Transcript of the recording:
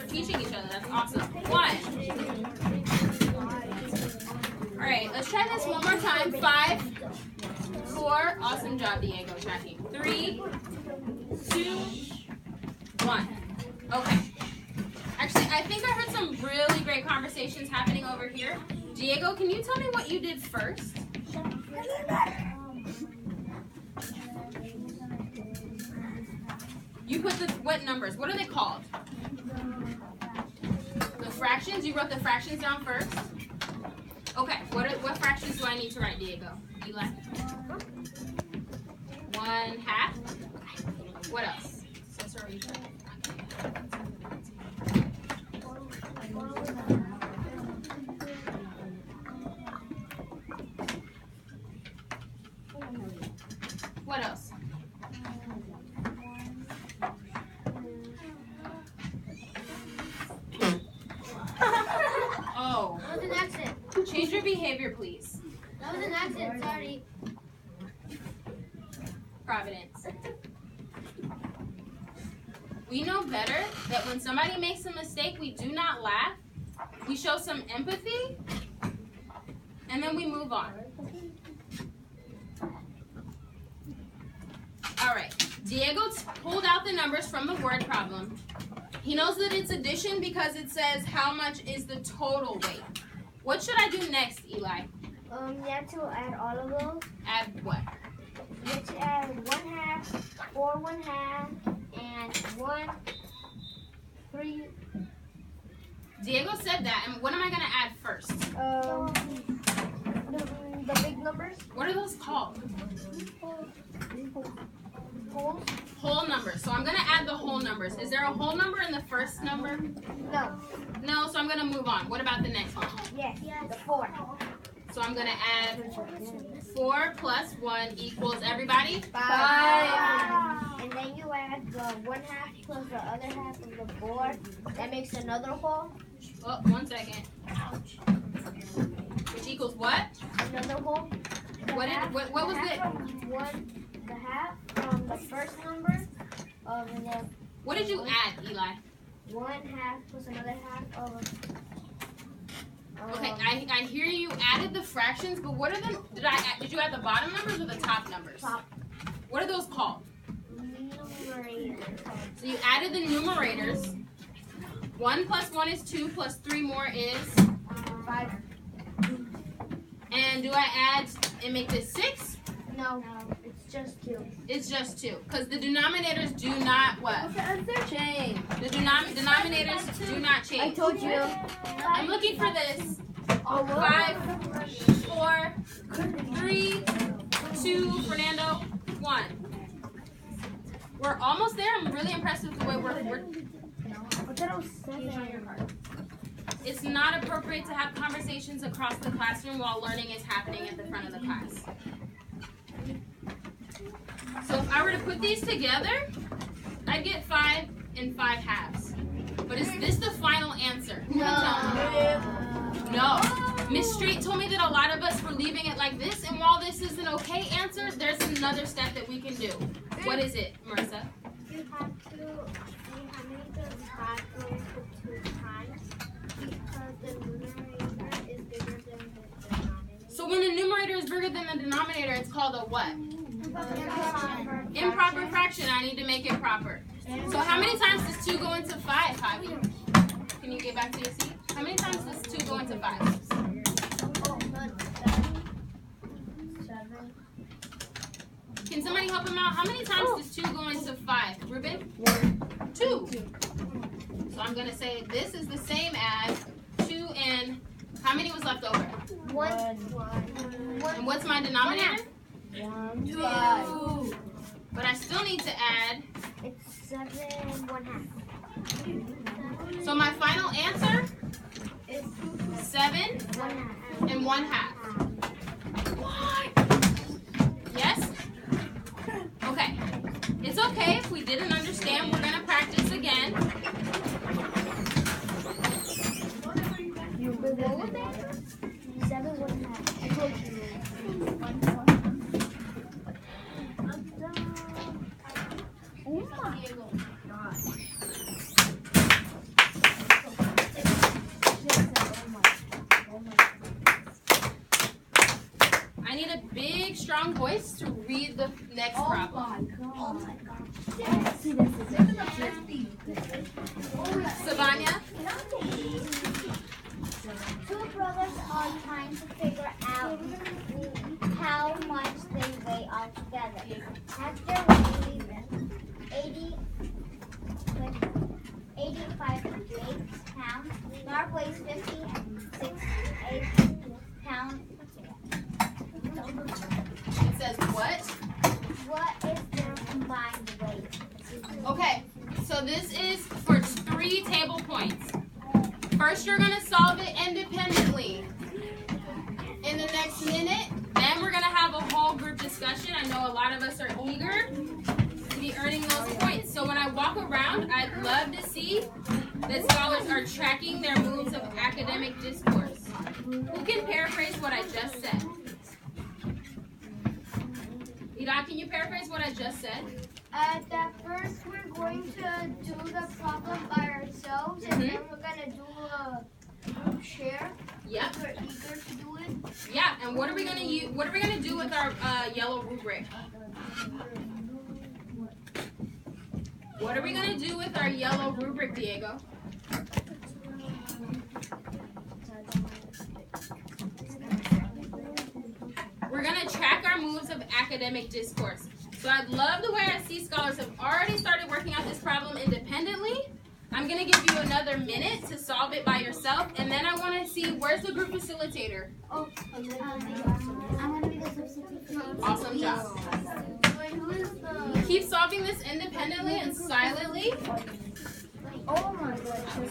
teaching each other. That's awesome. 1. All right, let's try this one more time. 5, 4. Awesome job, Diego. Tracking. 3, 2, 1. Okay. Actually, I think I heard some really great conversations happening over here. Diego, can you tell me what you did first? You put the, what numbers? What are they called? The fractions? You wrote the fractions down first? Okay, what fractions do I need to write, Diego? Eli? 1/2. What else? What else? Oh. That was an accident. Change your behavior, please. That was an accident, sorry. Providence. We know better that when somebody makes a mistake, we do not laugh. We show some empathy, and then we move on. All right. Diego pulled out the numbers from the word problem. He knows that it's addition because it says how much is the total weight. What should I do next, Eli? You have to add all of those. Add what? You have to add 1/2, 4 1/2, and 1, 3. Diego said that, and what am I going to add first? The big numbers. What are those called? Whole. Whole numbers. So I'm going to add the whole numbers. Is there a whole number in the first number? No. No, so I'm going to move on. What about the next one? Yes. The 4. So I'm going to add 4 plus 1 equals everybody? 5. And then you add the 1/2 plus the other half of the 4. That makes another whole. Oh, 1 second. Which equals what? Another whole. What was it? The half from the first number of the. What did you add, Eli? 1/2 plus another half of. Okay, I hear you added the fractions, but what are the did you add the bottom numbers or the top numbers? Top. What are those called? Numerators. So you added the numerators. 1 plus 1 is 2 plus 3 more is 5. And do I add and make this 6? No, it's just 2. It's just 2. Because the denominators do not what? Change. The denominators do not change. I told you. I'm looking for this. 5, 4, 3, 2, Fernando, 1. We're almost there. I'm really impressed with the way we're It's not appropriate to have conversations across the classroom while learning is happening at the front of the class. So if I were to put these together, I'd get 5 and 5/2. But is this the final answer? Who can tell me? No. Miss Straight told me that a lot of us were leaving it like this, and while this is an okay answer, there's another step that we can do. What is it, Marissa? You have to see how many does 5 go into 2 times because the numerator is bigger than the denominator. So when the numerator is bigger than the denominator, it's called a what? Improper fraction. I need to make it proper. So how many times does 2 go into 5, Javi? Can you get back to your seat? How many times does 2 go into 5? 7. Can somebody help him out? How many times does 2 go into 5? Ruben? 2. So I'm going to say this is the same as 2 and how many was left over? 1. And what's my denominator? 2. But I still need to add. It's 7 1/2. So my final answer It's 7 1/2. and 1/2. What? Yes? Okay. It's okay if we didn't understand. We're going to practice again. You what was that? 7 1/2. I told you. Oh my gosh. pounds. Mark weighs 58 pounds. It says what? What is their combined weight? Okay, so this is for 3 table points. First, you're going to solve it independently. In the next minute, then we're going to have a whole group discussion. I know a lot of us are eager to be earning those points. So when I walk around, I'd love to see that scholars are tracking their moves of academic discourse. Who can paraphrase what I just said? Ida, can you paraphrase what I just said? That first we're going to do the problem by ourselves, and then we're going to do a group share. Yep. We're eager to do it. Yeah, and what are we going to use? What are we going to do with our yellow rubric? What are we going to do with our yellow rubric, Diego? We're going to track our moves of academic discourse. So I love the way I see scholars have already started working out this problem independently. I'm going to give you another minute to solve it by yourself, and then I want to see, where's the group facilitator? Oh, I'm going to be the substitute. Awesome job. Wait, who is the... Keep solving this independently and silently. Oh my gosh.